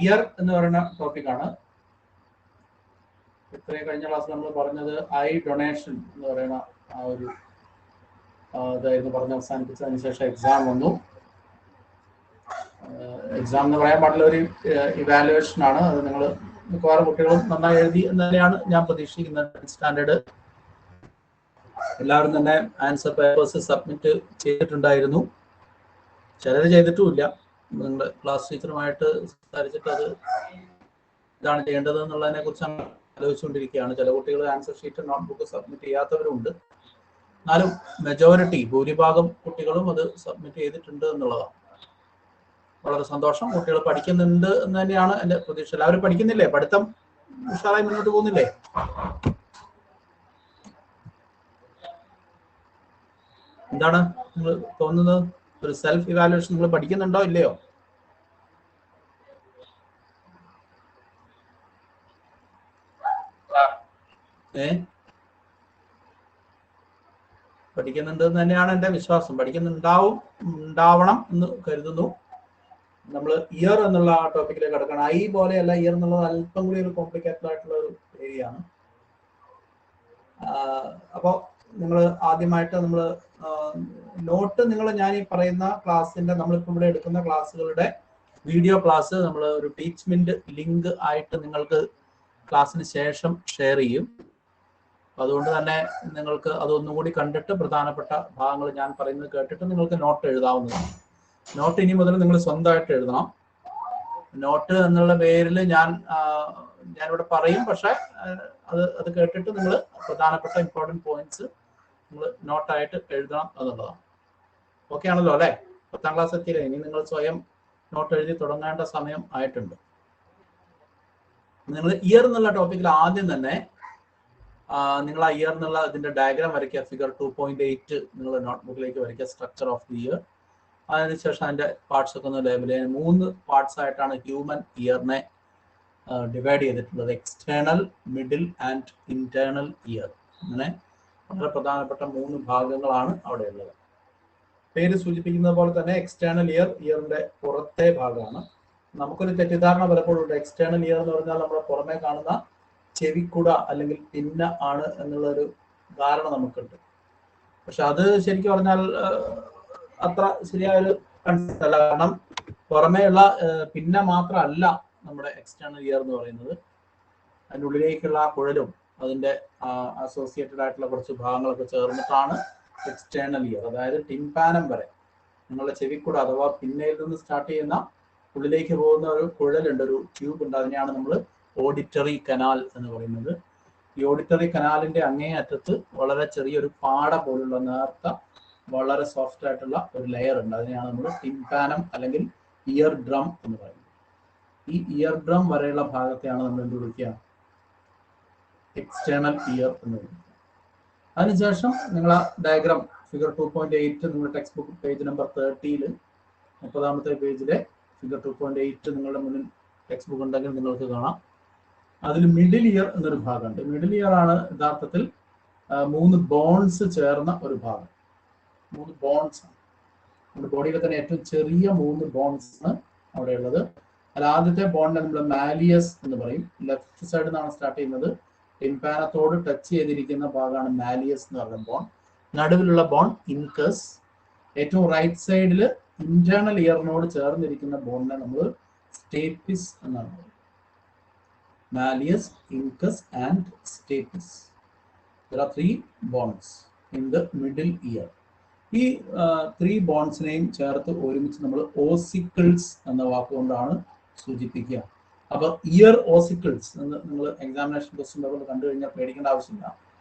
Year എന്ന് പറയുന്ന ടോപ്പിക്കാണ്. ഇത്രയും കഴിഞ്ഞ ക്ലാസ് നമ്മൾ പറഞ്ഞത് ഐ ഡൊണേഷൻ എന്ന് പറയുന്ന ആ ഒരു ഇതായിരുന്നു പറഞ്ഞ് അവസാനിപ്പിച്ചതിന് ശേഷം എക്സാം വന്നു. എക്സാം എന്ന് പറയാൻ പാടില്ല, ഒരു ഇവാലുവേഷൻ ആണ്. അത് നിങ്ങൾ മിക്കവാറും കുട്ടികളും നന്നായി എഴുതി എന്ന് തന്നെയാണ് ഞാൻ പ്രതീക്ഷിക്കുന്നത്. സ്റ്റാൻഡേർഡ് എല്ലാവരും തന്നെ ആൻസർ പേപ്പേഴ്സ് സബ്മിറ്റ് ചെയ്തിട്ടുണ്ടായിരുന്നു. ചിലർ ചെയ്തിട്ടുമില്ല. നിങ്ങളുടെ ക്ലാസ് ടീച്ചറുമായിട്ട് സംസാരിച്ചിട്ട് അത് ഇതാണ് ചെയ്യേണ്ടത് എന്നുള്ളതിനെ കുറിച്ചാണ് ആലോചിച്ചുകൊണ്ടിരിക്കുകയാണ്. ചില കുട്ടികൾ ആൻസർ ഷീറ്റ് നോട്ട്ബുക്ക് സബ്മിറ്റ് ചെയ്യാത്തവരുണ്ട്. എന്നാലും മെജോറിറ്റി ഭൂരിഭാഗം കുട്ടികളും അത് സബ്മിറ്റ് ചെയ്തിട്ടുണ്ട് എന്നുള്ളതാണ്. വളരെ സന്തോഷം. കുട്ടികൾ പഠിക്കുന്നുണ്ട് എന്ന് തന്നെയാണ് എൻ്റെ പ്രതീക്ഷ. എല്ലാവരും പഠിക്കുന്നില്ലേ? പഠിത്തം ഉഷാറായി മുന്നോട്ട് പോകുന്നില്ലേ? എന്താണ് നിങ്ങൾ തോന്നുന്നത്? ഒരു സെൽഫ് ഇവാലുവേഷൻ നിങ്ങൾ പഠിക്കുന്നുണ്ടോ ഇല്ലയോ? പഠിക്കുന്നുണ്ട് എന്ന് തന്നെയാണ് എൻ്റെ വിശ്വാസം. ഉണ്ടാവണം എന്ന് കരുതുന്നു. നമ്മൾ ഇയർ എന്നുള്ള ടോപ്പിക്കിലേക്ക് കിടക്കണം. ഐ പോലെയല്ല, ഇയർ എന്നുള്ളത് അല്പം കൂടി ഒരു കോംപ്ലിക്കേറ്റഡ് ആയിട്ടുള്ള ഒരു ഏരിയ ആണ്. അപ്പോൾ നിങ്ങൾ ആദ്യമായിട്ട് നമ്മൾ നോട്ട് ഞാൻ ഈ പറയുന്ന ക്ലാസ്സിന്റെ നമ്മളിപ്പോൾ ഇവിടെ എടുക്കുന്ന ക്ലാസ്സുകളുടെ വീഡിയോ ക്ലാസ് നമ്മൾ ഒരു ടീച്ച്മെന്റ് ലിങ്ക് ആയിട്ട് നിങ്ങൾക്ക് ക്ലാസ്സിന് ശേഷം ഷെയർ ചെയ്യും. അതുകൊണ്ട് തന്നെ നിങ്ങൾക്ക് അതൊന്നുകൂടി കണ്ടിട്ട് പ്രധാനപ്പെട്ട ഭാഗങ്ങൾ ഞാൻ പറയുന്നത് കേട്ടിട്ട് നിങ്ങൾക്ക് നോട്ട് എഴുതാവുന്നതാണ്. നോട്ട് ഇനി മുതൽ നിങ്ങൾ സ്വന്തമായിട്ട് എഴുതണം. നോട്ട് എന്നുള്ള പേരിൽ ഞാനിവിടെ പറയും, പക്ഷെ അത് കേട്ടിട്ട് നിങ്ങൾ പ്രധാനപ്പെട്ട ഇമ്പോർട്ടൻറ്റ് പോയിന്റ്സ് നിങ്ങൾ നോട്ടായിട്ട് എഴുതണം എന്നുള്ളതാണ്. ഓക്കെ ആണല്ലോ അല്ലേ? 10ാം ക്ലാസ് എത്തിയില്ലേ? ഇനി നിങ്ങൾ സ്വയം നോട്ട് എഴുതി തുടങ്ങേണ്ട സമയം ആയിട്ടുണ്ട്. നിങ്ങൾ ഇയർ എന്നുള്ള ടോപ്പിക്കിൽ ആദ്യം തന്നെ നിങ്ങൾ ആ ഇയർ എന്നുള്ള ഇതിന്റെ ഡയഗ്രാം വരയ്ക്കുക. ഫിഗർ 2.8 നിങ്ങൾ നോട്ട്ബുക്കിലേക്ക് വരയ്ക്കുക. Structure of the year. അതിനുശേഷം അതിന്റെ പാർട്സ് ഒക്കെ ഒന്ന് ലേബൽ ചെയ്യാൻ 3 പാർട്സ് ആയിട്ടാണ് ഹ്യൂമൻ ഇയറിനെ ഡിവൈഡ് ചെയ്തിട്ടുള്ളത്. External, middle and internal year. അങ്ങനെ വളരെ പ്രധാനപ്പെട്ട 3 ഭാഗങ്ങളാണ് അവിടെ ഉള്ളത്. പേര് സൂചിപ്പിക്കുന്നത് പോലെ തന്നെ എക്സ്റ്റേണൽ ഇയറിന്റെ പുറത്തെ ഭാഗമാണ്. നമുക്കൊരു തെറ്റിദ്ധാരണ പലപ്പോഴും ഉണ്ട്. എക്സ്റ്റേണൽ ഇയർ എന്ന് പറഞ്ഞാൽ നമ്മുടെ പുറമെ കാണുന്ന ചെവിക്കുട അല്ലെങ്കിൽ പിന്ന ആണ് എന്നുള്ളൊരു ധാരണ നമുക്കുണ്ട്. പക്ഷെ അത് ശരിക്കും പറഞ്ഞാൽ അത്ര ശരിയായൊരു കൺസെപ്റ്റ് അല്ല. കാരണം പുറമേയുള്ള പിന്ന മാത്രമല്ല നമ്മുടെ എക്സ്റ്റേണൽ ഇയർ എന്ന് പറയുന്നത്. അതിൻ്റെ ഉള്ളിലേക്കുള്ള ആ കുഴലും അതിൻ്റെ അസോസിയേറ്റഡ് ആയിട്ടുള്ള കുറച്ച് ഭാഗങ്ങളൊക്കെ ചേർന്നിട്ടാണ് എക്സ്റ്റേണൽ ഇയർ. അതായത് ടിംപാനം വരെ നിങ്ങളുടെ ചെവിക്കുട അഥവാ പിന്നയിൽ നിന്ന് സ്റ്റാർട്ട് ചെയ്യുന്ന ഉള്ളിലേക്ക് പോകുന്ന ഒരു കുഴലുണ്ട്, ഒരു ട്യൂബ് ഉണ്ട്. അതിനെയാണ് നമ്മൾ ഓഡിറ്ററി കനാൽ എന്ന് പറയുന്നത്. ഈ ഓഡിറ്ററി കനാലിന്റെ അങ്ങേ അറ്റത്ത് വളരെ ചെറിയൊരു പാട പോലുള്ള നേർത്ത വളരെ സോഫ്റ്റ് ആയിട്ടുള്ള ഒരു ലെയർ ഉണ്ട്. അതിനെയാണ് നമ്മൾ ടിംപാനം അല്ലെങ്കിൽ ഇയർ ഡ്രം എന്ന് പറയുന്നത്. ഈ ഇയർ ഡ്രം വരെയുള്ള ഭാഗത്തെയാണ് നമ്മൾ എന്ത് വിളിക്കുക? എക്സ്റ്റേണൽ ഇയർ എന്ന് വിളിക്കുക. അതിനുശേഷം നിങ്ങൾ ആ ഡയഗ്രാം ഫിഗർ 2.8 നിങ്ങളുടെ ടെക്സ്റ്റ് ബുക്ക് പേജ് നമ്പർ 30-ൽ 30ാമത്തെ പേജിലെ ഫിഗർ 2.8 നിങ്ങളുടെ മുന്നിൽ ടെക്സ്റ്റ് ബുക്ക് ഉണ്ടെങ്കിൽ നിങ്ങൾക്ക് കാണാം. അതിൽ മിഡിൽ ഇയർ എന്നൊരു ഭാഗമുണ്ട്. മിഡിൽ ഇയർ ആണ് യഥാർത്ഥത്തിൽ 3 ബോൺസ് ചേർന്ന ഒരു ഭാഗം. 3 ബോൺസ് ആണ് നമ്മുടെ ബോഡിയിലെ തന്നെ ഏറ്റവും ചെറിയ 3 ബോൺസ് ആണ് അവിടെ ഉള്ളത്. അതിൽ ആദ്യത്തെ ബോണ്ടിനെ നമ്മൾ മാലിയസ് എന്ന് പറയും. ലെഫ്റ്റ് സൈഡിൽ നിന്നാണ് സ്റ്റാർട്ട് ചെയ്യുന്നത്. ടിംപാനത്തോട് ടച്ച് ചെയ്തിരിക്കുന്ന ഭാഗമാണ് മാലിയസ് എന്ന് പറയുന്ന ബോൺ. നടുവിലുള്ള ബോൺ ഇൻകസ്. ഏറ്റവും റൈറ്റ് സൈഡിൽ ഇന്റേണൽ ഇയറിനോട് ചേർന്നിരിക്കുന്ന ബോണിനെ നമ്മൾ സ്റ്റേപ്പിസ് എന്നാണ് പറയുന്നത്. Malleus, incus and stapes. There are 3 bones in the middle ear. ഈ 3 ബോൺസിനെയും ചേർത്ത് ഒരുമിച്ച് നമ്മൾ ഓസിക്കിൾസ് എന്ന വാക്കുകൊണ്ടാണ് സൂചിപ്പിക്കുക. അപ്പൊ ഇയർ ഓസിക്കിൾസ് എന്ന് നിങ്ങൾ എക്സാമിനേഷൻ ക്വസ്റ്റ്യൻ പേപ്പറിൽ കണ്ടു കഴിഞ്ഞാൽ പേടിക്കേണ്ട ആവശ്യമില്ല.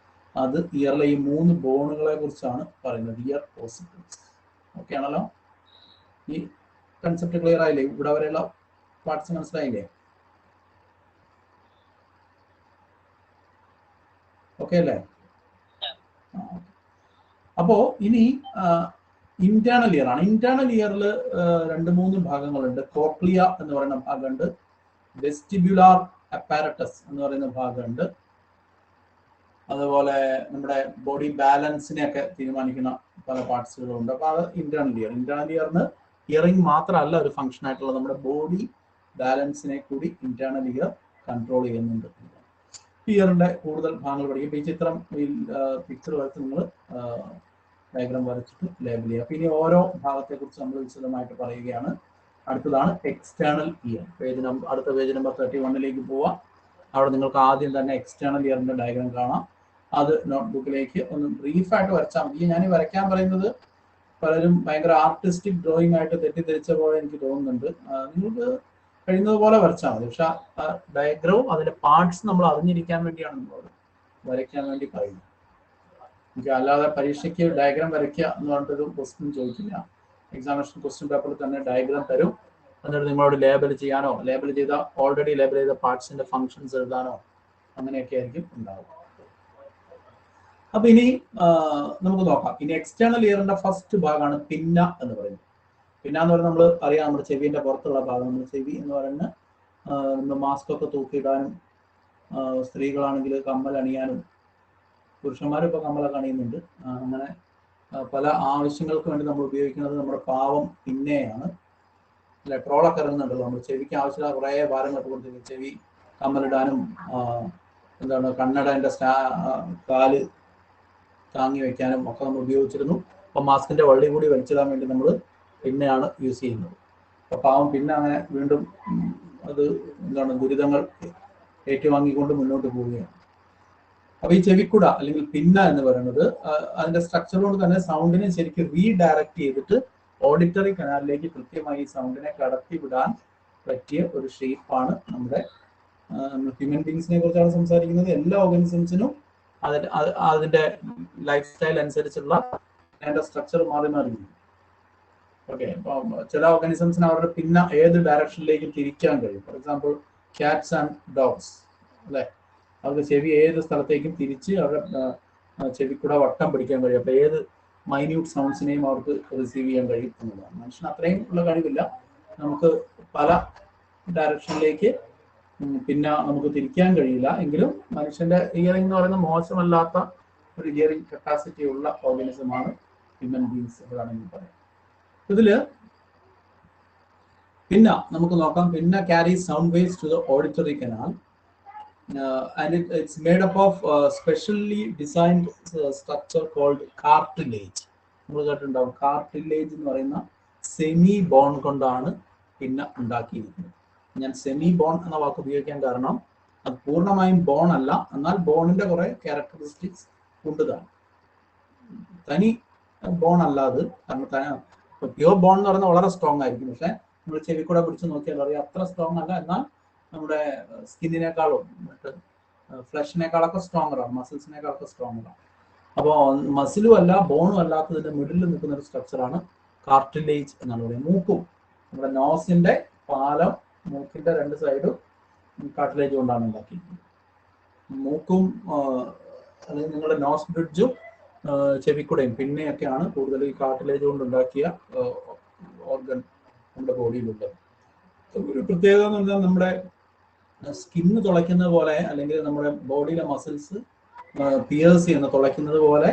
അത് ഇയറിലെ ഈ 3 ബോണുകളെ കുറിച്ചാണ് പറയുന്നത്. Year ossicles. ഓക്കെ ആണല്ലോ? ഈ കൺസെപ്റ്റ് ക്ലിയർ ആയില്ലേ? ഇവിടെ വരെയുള്ള പാർട്സ് മനസ്സിലായില്ലേ? ഓക്കെ അല്ലേ? അപ്പോ ഇനി ഇന്റേണൽ ഇയർ ആണ്. ഇന്റേണൽ ഇയറിൽ 2-3 ഭാഗങ്ങളുണ്ട്. കോക്ലിയ എന്ന് പറയുന്ന ഭാഗമുണ്ട്. വെസ്റ്റിബ്യുലാർ അപ്പാരറ്റസ് എന്ന് പറയുന്ന ഭാഗമുണ്ട്. അതുപോലെ നമ്മുടെ ബോഡി ബാലൻസിനെയൊക്കെ തീരുമാനിക്കുന്ന പല പാർട്സുകളുണ്ട്. അപ്പോൾ അത് ഇന്റേണൽ ഇയർ. ഇന്റേണൽ ഇയറിന് ഹിയറിംഗ് മാത്രമല്ല ഒരു ഫംഗ്ഷൻ ആയിട്ടുള്ള നമ്മുടെ ബോഡി ബാലൻസിനെ കൂടി ഇന്റേണൽ ഇയർ കൺട്രോൾ ചെയ്യുന്നുണ്ട്. ഇയറിന്റെ കൂടുതൽ ഭാഗങ്ങൾ പഠിക്കും. ഈ ചിത്രം ഈ പിക്ചർ വരച്ച് നിങ്ങൾ ഡയഗ്രാം വരച്ചിട്ട് ലേബൽ ചെയ്യുക. അപ്പൊ ഇനി ഓരോ ഭാഗത്തെ കുറിച്ച് നമ്മൾ വിശദമായിട്ട് പറയുകയാണ്. അടുത്തതാണ് എക്സ്റ്റേണൽ ഇയർ. അടുത്ത പേജ് നമ്പർ 31 പോവാം. അവിടെ നിങ്ങൾക്ക് ആദ്യം തന്നെ എക്സ്റ്റേണൽ ഇയറിന്റെ ഡയഗ്രാം കാണാം. അത് നോട്ട്ബുക്കിലേക്ക് ഒന്ന് ബ്രീഫായിട്ട് വരച്ചാൽ മതി. ഞാൻ ഈ വരയ്ക്കാൻ പറയുന്നത് പലരും ഭയങ്കര ആർട്ടിസ്റ്റിക് ഡ്രോയിങ് ആയിട്ട് തെറ്റിദ്ധരിച്ച പോലെ എനിക്ക് തോന്നുന്നുണ്ട്. നിങ്ങൾക്ക് കഴിയുന്നത് പോലെ വരച്ചാൽ മതി. പക്ഷെ ഡയഗ്രവും അതിന്റെ പാർട്സ് നമ്മൾ അറിഞ്ഞിരിക്കാൻ വേണ്ടിയാണ് നമ്മൾ വരയ്ക്കാൻ വേണ്ടി പറയുന്നത്. എനിക്ക് അല്ലാതെ പരീക്ഷയ്ക്ക് ഡയഗ്രാം വരയ്ക്കുക എന്ന് പറഞ്ഞിട്ടൊരു ക്വസ്റ്റ്യൻ ചോദിക്കില്ല. എക്സാമിനേഷൻ ക്വസ്റ്റ്യൻ പേപ്പറിൽ തന്നെ ഡയഗ്രാം തരും. എന്നിട്ട് നിങ്ങളോട് ലേബൽ ചെയ്യാനോ, ലേബൽ ചെയ്ത ഓൾറെഡി ലേബൽ ചെയ്ത പാർട്സിന്റെ ഫങ്ഷൻസ് എഴുതാനോ അങ്ങനെയൊക്കെ ആയിരിക്കും ഉണ്ടാവുക. അപ്പൊ ഇനി നമുക്ക് നോക്കാം. ഇനി എക്സ്റ്റേണൽ ഇയറിന്റെ ഫസ്റ്റ് ഭാഗമാണ് പിന്ന എന്ന് പറയുന്നത്. പിന്ന എന്ന് പറയുന്നത് നമ്മൾ അറിയാം, നമ്മുടെ ചെവിന്റെ പുറത്തുള്ള ഭാഗം. നമ്മൾ ചെവി എന്ന് പറയുന്നത് നമ്മൾ മാസ്ക് ഒക്കെ തൂക്കിയിടാനും, സ്ത്രീകളാണെങ്കിൽ കമ്മൽ അണിയാനും, പുരുഷന്മാരും ഇപ്പൊ കമ്മലൊക്കെ അണിയുന്നുണ്ട്. അങ്ങനെ പല ആവശ്യങ്ങൾക്ക് വേണ്ടി നമ്മൾ ഉപയോഗിക്കുന്നത് നമ്മുടെ പാവം പിന്നെയാണ്. അല്ലെ, ട്രോളൊക്കെ ഇറങ്ങുന്നുണ്ടല്ലോ. നമ്മൾ ചെവിക്ക് ആവശ്യമുള്ള കുറേ ഭാരങ്ങളൊക്കെ കൊടുത്തിരിക്കും. ചെവി കമ്മലിടാനും, എന്താണ് കണ്ണടേന്റെ കാല് താങ്ങി വെക്കാനും ഒക്കെ നമ്മൾ ഉപയോഗിച്ചിരുന്നു. അപ്പൊ മാസ്കിന്റെ വള്ളി കൂടി വലിച്ചിടാൻ വേണ്ടി നമ്മൾ പിന്നെയാണ് യൂസ് ചെയ്യുന്നത്. അപ്പൊ പാവം പിന്നെ അങ്ങനെ വീണ്ടും അത് എന്താണ് ദുരിതങ്ങൾ ഏറ്റുവാങ്ങിക്കൊണ്ട് മുന്നോട്ട് പോവുകയാണ്. അപ്പൊ ഈ ചെവിക്കുട അല്ലെങ്കിൽ പിന്ന എന്ന് പറയുന്നത് അതിന്റെ സ്ട്രക്ചർ കൊണ്ട് തന്നെ സൗണ്ടിനെ ശരിക്കും റീഡയറക്ട് ചെയ്തിട്ട് ഓഡിറ്ററി കനാലിലേക്ക് കൃത്യമായി സൗണ്ടിനെ കടത്തി വിടാൻ പറ്റിയ ഒരു ഷേപ്പാണ് നമ്മുടെ ഹ്യൂമൻ ബീങ്സിനെ കുറിച്ചാണ് സംസാരിക്കുന്നത്. എല്ലാ ഓർഗാനിസംസിനും അതിന്റെ ലൈഫ് സ്റ്റൈൽ അനുസരിച്ചുള്ള അതിന്റെ സ്ട്രക്ചർ മാറി മാറിയിരിക്കും. ഓക്കെ, അപ്പൊ ചില ഓർഗാനിസംസിന് അവരുടെ പിന്നെ ഏത് ഡയറക്ഷനിലേക്ക് തിരിക്കാൻ കഴിയും. For example cats and dogs അല്ലെ, അവർക്ക് ചെവി ഏത് സ്ഥലത്തേക്കും തിരിച്ച് അവരുടെ ചെവിക്കൂടെ വട്ടം പിടിക്കാൻ കഴിയും. അപ്പൊ ഏത് മൈന്യൂട്ട് സൗണ്ട്സിനെയും അവർക്ക് റിസീവ് ചെയ്യാൻ കഴിയും എന്നുള്ളതാണ്. മനുഷ്യന് അത്രയും ഉള്ള കഴിവില്ല. നമുക്ക് പല ഡയറക്ഷനിലേക്ക് പിന്നെ നമുക്ക് തിരിക്കാൻ കഴിയില്ല. എങ്കിലും മനുഷ്യന്റെ ഹിയറിംഗ് എന്ന് പറയുന്നത് മോശമല്ലാത്ത ഒരു ഹിയറിംഗ് കപ്പാസിറ്റി ഉള്ള ഓർഗാനിസമാണ് ഹ്യൂമൻ ബീങ്സ് എന്നാണെങ്കിൽ പറയാം. ഇതില് പിന്നെ നമുക്ക് നോക്കാം. പിന്നെ carry sound waves to the auditory canal and it's made up of specially designed structure called cartilage. നമ്മൾ കേട്ടിട്ടുണ്ടാവും, കാർട്ടിലേജ് എന്ന് പറയുന്ന സെമി ബോൺ കൊണ്ടാണ് പിന്നെ ഉണ്ടാക്കിയിരിക്കുന്നത്. ഞാൻ സെമി ബോൺ എന്ന വാക്ക് ഉപയോഗിക്കാൻ കാരണം അത് പൂർണ്ണമായും ബോൺ അല്ല, എന്നാൽ ബോണിന്റെ കുറെ ക്യാരക്ടറിസ്റ്റിക്സ് ഉണ്ടതാണ്. തനി ബോൺ അല്ല അത്. കാരണം പ്യൂർ ബോൺ എന്ന് പറയുന്നത് വളരെ സ്ട്രോങ് ആയിരിക്കും. പക്ഷെ നമ്മൾ ചെവി കൂടെ പിടിച്ച് നോക്കിയാൽ അറിയാം അത്ര സ്ട്രോങ് അല്ല. എന്നാൽ നമ്മുടെ സ്കിന്നിനേക്കാളും മറ്റ് ഫ്ലഷിനേക്കാളൊക്കെ സ്ട്രോങ്ങറാണ്, മസിൽസിനേക്കാളൊക്കെ സ്ട്രോങ്ങറാണ്. അപ്പോൾ മസിലും അല്ല ബോണും അല്ലാത്തതിന്റെ മിഡിൽ നിൽക്കുന്ന ഒരു സ്ട്രക്ചറാണ് കാർട്ടിലേജ് എന്നാണ് പറയുന്നത്. മൂക്കും നമ്മുടെ നോസിന്റെ പാലം, മൂക്കിന്റെ രണ്ട് സൈഡും കാർട്ടിലേജ് കൊണ്ടാണ് ഉണ്ടാക്കിയിരിക്കുന്നത്. മൂക്കും അല്ലെങ്കിൽ നിങ്ങളുടെ നോസ് ബ്രിഡ്ജും ചെവിക്കുടയും പിന്നെയൊക്കെയാണ് കൂടുതൽ ഈ കാർട്ടിലേജ് കൊണ്ട് ഉണ്ടാക്കിയ ഓർഗൻ നമ്മുടെ ബോഡിയിലുള്ളത്. ഒരു പ്രത്യേകത എന്ന് പറഞ്ഞാൽ നമ്മുടെ സ്കിന്ന് തുളയ്ക്കുന്നത് പോലെ അല്ലെങ്കിൽ നമ്മുടെ ബോഡിയിലെ മസിൽസ് പിയേഴ്സ് ചെയ്യുന്ന തുളയ്ക്കുന്നത് പോലെ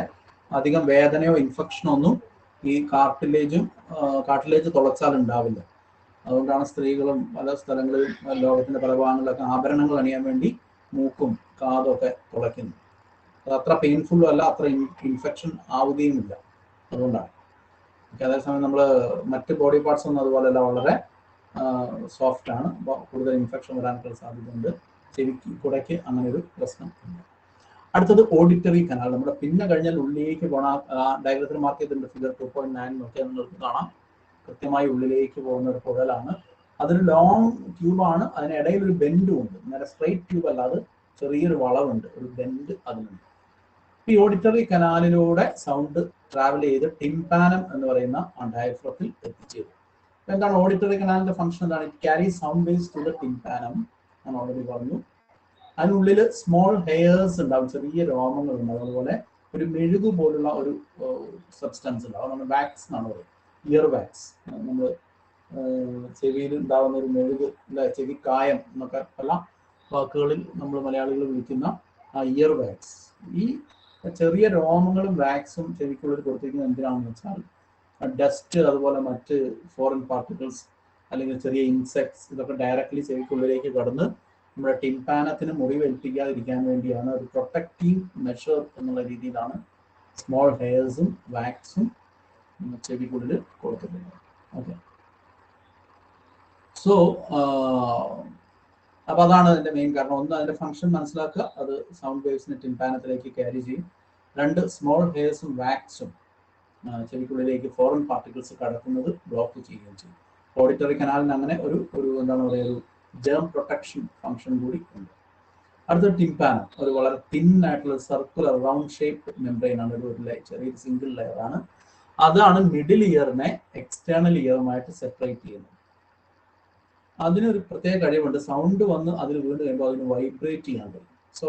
അധികം വേദനയോ ഇൻഫെക്ഷനോ ഒന്നും ഈ കാർട്ടിലേജ് തുളച്ചാൽ ഉണ്ടാവില്ല. അതുകൊണ്ടാണ് സ്ത്രീകളും പല സ്ഥലങ്ങളിലും ലോകത്തിന്റെ പല ഭാഗങ്ങളിലൊക്കെ ആഭരണങ്ങൾ അണിയാൻ വേണ്ടി മൂക്കും കാതും ഒക്കെ തുളയ്ക്കുന്നത്. അത് അത്ര പെയിൻഫുള്ളും അല്ല, അത്ര ഇൻഫെക്ഷൻ ആവുകയുമില്ല. അതുകൊണ്ടാണ്. അതേസമയം നമ്മൾ മറ്റ് ബോഡി പാർട്സ് ഒന്നും അതുപോലെയല്ല, വളരെ സോഫ്റ്റ് ആണ്. കൂടുതൽ ഇൻഫെക്ഷൻ വരാനുള്ള സാധ്യതയുണ്ട്. ചെവിക്ക് കുടയ്ക്ക് അങ്ങനെ ഒരു പ്രശ്നം ഉണ്ട്. അടുത്തത് ഓഡിറ്ററി കനാൽ. നമ്മുടെ പിന്നെ കഴിഞ്ഞാൽ ഉള്ളിലേക്ക് പോണ ഡയഗ്രത്തിൽ മാർക്ക് ചെയ്തിട്ടുണ്ട്. ഫിഗർ 2.9 നോക്കിയാൽ നിങ്ങൾക്ക് കാണാം. കൃത്യമായി ഉള്ളിലേക്ക് പോകുന്ന ഒരു കുഴലാണ്. അതൊരു ലോങ് ട്യൂബാണ്. അതിനിടയിൽ ഒരു ബെൻഡും ഉണ്ട്. നേരെ സ്ട്രൈറ്റ് ട്യൂബ് അല്ല, അത് ചെറിയൊരു വളവുണ്ട്, ഒരു ബെൻഡ് അതിനുണ്ട്. ഈ ഓഡിറ്ററി കനാലിലൂടെ സൗണ്ട് ട്രാവൽ ചെയ്ത് ടിംപാനം എന്ന് പറയുന്ന ഡയഫ്രത്തിൽ എത്തിച്ചേരും. എന്താണ് ഓഡിറ്ററി കനാലിന്റെ ഫംഗ്ഷൻ? എന്താണ്? It carry sound waves to the tympanum. ഞാൻ ഓൾറെഡി പറഞ്ഞു. അതിനുള്ളിൽ സ്മോൾ ഹെയർസ് ഉണ്ടാവും, ചെറിയ രോമങ്ങൾ ഉണ്ടാവും. അതുപോലെ ഒരു മെഴുകു പോലുള്ള ഒരു സബ്സ്റ്റൻസ് ഉണ്ടാവും. നമ്മൾ വാക്സ് എന്നാണ് പറയുന്നത്, ഇയർ വാക്സ്. നമ്മൾ ചെവിയിൽ ഉണ്ടാവുന്ന ഒരു മെഴുക്, ചെവിക്കായം എന്നൊക്കെ പല വാക്കുകളിൽ നമ്മൾ മലയാളികൾ വിളിക്കുന്ന ആ ഇയർ വാക്സ്. ഈ ചെറിയ രോമങ്ങളും വാക്സും ചെവിക്കുള്ളിൽ കൊടുത്തിരിക്കുന്നത് എന്തിനാണെന്ന് വെച്ചാൽ ഡസ്റ്റ്, അതുപോലെ മറ്റ് ഫോറിൻ പാർട്ടിക്കിൾസ് അല്ലെങ്കിൽ ചെറിയ ഇൻസെക്ട്സ് ഇതൊക്കെ ഡയറക്റ്റ്ലി ചെവിക്കുള്ളിലേക്ക് കടന്ന് നമ്മുടെ ടിംപാനത്തിന് മുറിവേൽപ്പിക്കാതിരിക്കാൻ വേണ്ടിയാണ് ഒരു പ്രൊട്ടക്റ്റീവ് മെഷർ എന്നുള്ള രീതിയിലാണ് സ്മോൾ ഹെയർസും വാക്സും ചെവിക്കുള്ളിൽ കൊടുത്തിട്ടുണ്ട്. ഓക്കെ, സോ അപ്പോൾ അതാണ് അതിൻ്റെ മെയിൻ കാരണം. ഒന്ന്, അതിൻ്റെ ഫംഗ്ഷൻ മനസ്സിലാക്കുക, അത് സൗണ്ട് വേവ്സിനെ ടിംപാനത്തിലേക്ക് ക്യാരി ചെയ്യും. രണ്ട്, സ്മോൾ ഹെയർസും വാക്സും ചെവിക്കുള്ളിലേക്ക് ഫോറിൻ പാർട്ടിക്കിൾസ് കടക്കുന്നത് ബ്ലോക്ക് ചെയ്യുകയും ചെയ്യും. ഓഡിറ്ററി കനാലിന് അങ്ങനെ ഒരു എന്താണ് പറയുക, ഒരു ജേം പ്രൊട്ടക്ഷൻ ഫംഗ്ഷൻ കൂടി ഉണ്ട്. അടുത്ത ടിംപാനം, ഒരു വളരെ തിൻ ആയിട്ടുള്ള സർക്കുലർ റൗണ്ട് ഷേപ്പ് മെംബ്രെയിൻ ആണ്, ഒരു ചെറിയൊരു സിംഗിൾ ലെയർ ആണ്. അതാണ് മിഡിൽ ഇയറിനെ എക്സ്റ്റേണൽ ഇയറുമായിട്ട് സെപ്പറേറ്റ് ചെയ്യുന്നത്. അതിനൊരു പ്രത്യേക കഴിവുണ്ട്, സൗണ്ട് വന്ന് അതിൽ വീണ്ടും കഴിയുമ്പോൾ അതിന് വൈബ്രേറ്റ് ചെയ്യാൻ കഴിയും. സോ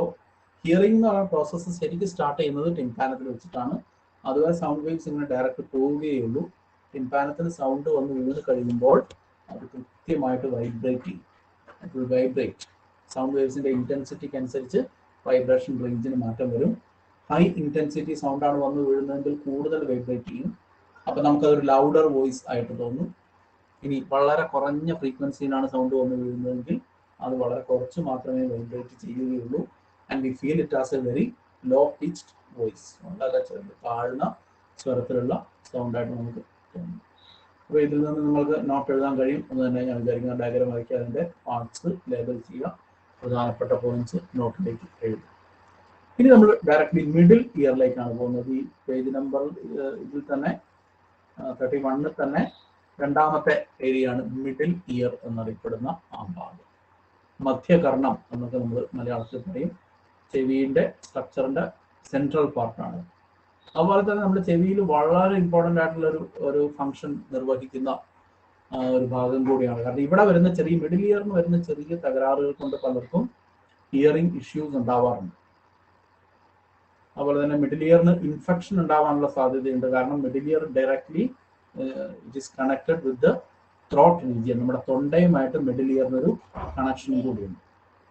ഹിയറിംഗ് എന്ന് പറയുന്ന പ്രോസസ്സ് ശരിക്കും സ്റ്റാർട്ട് ചെയ്യുന്നത് ടിംപാനത്തിൽ വെച്ചിട്ടാണ്. അതുവരെ സൗണ്ട് വേവ്സ് ഇങ്ങനെ ഡയറക്റ്റ് പോവുകയുള്ളൂ. ടിംപാനത്തിൽ സൗണ്ട് വന്ന് വീണ് കഴിയുമ്പോൾ അത് കൃത്യമായിട്ട് വൈബ്രേറ്റ് ചെയ്യും. It will vibrate. സൗണ്ട് വേവ്സിന്റെ ഇന്റൻസിറ്റിക്ക് അനുസരിച്ച് വൈബ്രേഷൻ റേഞ്ചിന് മാറ്റം വരും. ഹൈ ഇന്റൻസിറ്റി സൗണ്ടാണ് വന്ന് വീഴുന്നതെങ്കിൽ കൂടുതൽ വൈബ്രേറ്റ് ചെയ്യും. അപ്പം നമുക്കതൊരു ലൗഡർ വോയിസ് ആയിട്ട് തോന്നും. ഇനി വളരെ കുറഞ്ഞ ഫ്രീക്വൻസിയിലാണ് സൗണ്ട് വന്ന് വീഴുന്നതെങ്കിൽ അത് വളരെ കുറച്ച് മാത്രമേ വൈബ്രേറ്റ് ചെയ്യുകയുള്ളൂ. And we feel it as a very low pitched voice, വളരെ താഴ്ന്ന സ്വരത്തിലുള്ള സൗണ്ടായിട്ട് നമുക്ക് തോന്നും. അപ്പോൾ ഇതിൽ നിന്ന് നിങ്ങൾക്ക് നോട്ട് എഴുതാൻ കഴിയും എന്ന് തന്നെ ഞാൻ വിചാരിക്കുന്ന. ഡയഗ്രം വരയ്ക്കുക, അതിൻ്റെ പാർട്സ് ലേബൽ ചെയ്യുക, പ്രധാനപ്പെട്ട പോയിന്റ്സ് നോട്ടിലേക്ക് എഴുതുക. ഇനി നമ്മൾ ഡയറക്റ്റ്ലി മിഡിൽ ഇയറിലേക്കാണ് പോകുന്നത്. ഈ പേജ് നമ്പർ ഇതിൽ തന്നെ 31 തന്നെ രണ്ടാമത്തെ ഏരിയയാണ് മിഡിൽ ഇയർ എന്നറിയപ്പെടുന്ന ആ ഭാഗം. മധ്യകർണം എന്നൊക്കെ നമ്മൾ മലയാളത്തിൽ പറയും. ചെവിയുടെ സ്ട്രക്ചറിന്റെ സെൻട്രൽ പാർട്ടാണ്. അതുപോലെ തന്നെ നമ്മുടെ ചെവിയിൽ വളരെ ഇമ്പോർട്ടൻ്റ് ആയിട്ടുള്ള ഒരു ഫംഗ്ഷൻ നിർവഹിക്കുന്ന ഒരു ഭാഗം കൂടിയാണ്. കാരണം ഇവിടെ വരുന്ന മിഡിൽ ഇയറിന് വരുന്ന ചെറിയ തകരാറുകൾ കൊണ്ട് പലർക്കും ഹിയറിംഗ് ഇഷ്യൂസ് ഉണ്ടാവാറുണ്ട്. അതുപോലെ തന്നെ മിഡിൽ ഇയറിന് ഇൻഫെക്ഷൻ ഉണ്ടാവാനുള്ള സാധ്യതയുണ്ട്. കാരണം middle year directly it is connected with the throat region. നമ്മുടെ തൊണ്ടയുമായിട്ട് മിഡിൽ ഇയറിനൊരു കണക്ഷനും കൂടിയുണ്ട്.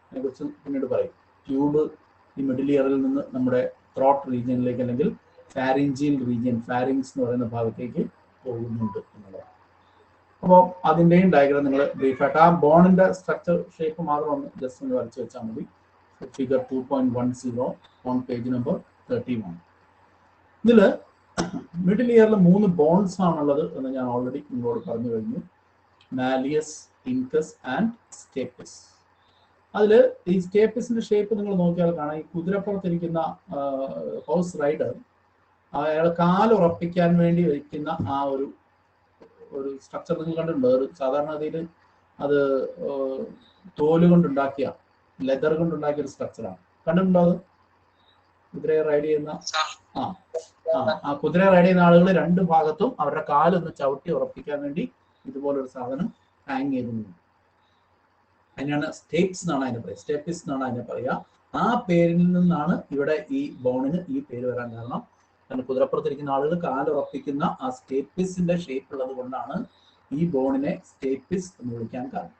അതിനെക്കുറിച്ച് പിന്നീട് പറയും. ട്യൂബ് ഈ മിഡിൽ ഇയറിൽ നിന്ന് നമ്മുടെ ത്രോട്ട് റീജിയനിലേക്ക് അല്ലെങ്കിൽ ഫാരിഞ്ചിയൽ റീജിയൻ, ഫാരിങ്സ് എന്ന് പറയുന്ന ഭാഗത്തേക്ക് പോകുന്നുണ്ട് എന്നുള്ളതാണ്. അപ്പോൾ അതിൻ്റെയും ഡയഗ്രാം നിങ്ങൾ ബ്രീഫായിട്ട് ആ ബോണിന്റെ സ്ട്രക്ചർ ഷേപ്പ് മാത്രം ഒന്ന് ജസ്റ്റ് ഒന്ന് വരച്ച് വെച്ചാൽ മതി. Figure 2.10 on page number 31. ഇതിൽ മിഡിൽ ഇയറിൽ 3 ബോൺസ് ആണുള്ളത് എന്ന് ഞാൻ ഓൾറെഡി നിങ്ങളോട് പറഞ്ഞു കഴിഞ്ഞു. Malleus, incus and stapes. അതിൽ ഈ സ്റ്റേപ്പിസിന്റെ ഷേപ്പ് നിങ്ങൾ നോക്കിയാൽ കാണാം. ഈ കുതിരപ്പുറത്തിരിക്കുന്ന ഹോഴ്സ് റൈഡർ അയാൾ കാലുറപ്പിക്കാൻ വേണ്ടി വയ്ക്കുന്ന ആ ഒരു സ്ട്രക്ചർ നിങ്ങൾ കണ്ടിട്ടുണ്ടോ? ഒരു സാധാരണഗതിയിൽ അത് തോല് കൊണ്ടുണ്ടാക്കിയ, ലെതർ കൊണ്ടുണ്ടാക്കിയ ഒരു സ്ട്രക്ചറാണ്. കണ്ടിട്ടുണ്ടോ അത്? കുതിരയെ റൈഡ് ചെയ്യുന്ന ആ കുതിരയെ റൈഡ് ചെയ്യുന്ന ആളുകൾ രണ്ട് ഭാഗത്തും അവരുടെ കാലൊന്ന് ചവിട്ടി ഉറപ്പിക്കാൻ വേണ്ടി ഇതുപോലൊരു സാധനം ഹാങ് ചെയ്തിട്ടുണ്ട്. അതിനാണ് സ്റ്റേപ്സ് എന്നാണ് അതിനെ പറയുക, സ്റ്റെപ്പിസ് എന്നാണ് അതിനെ പറയുക. ആ പേരിൽ നിന്നാണ് ഇവിടെ ഈ ബോണിന് ഈ പേര് വരാൻ കാരണം. കാരണം കുതിരപ്പുറത്തിരിക്കുന്ന ആളുകൾ കാലുറപ്പിക്കുന്ന ആ സ്റ്റേപ്പിസിന്റെ ഷേപ്പ് ഉള്ളത് കൊണ്ടാണ് ഈ ബോണിനെ സ്റ്റേപ്പിസ് എന്ന് വിളിക്കാൻ കാരണം.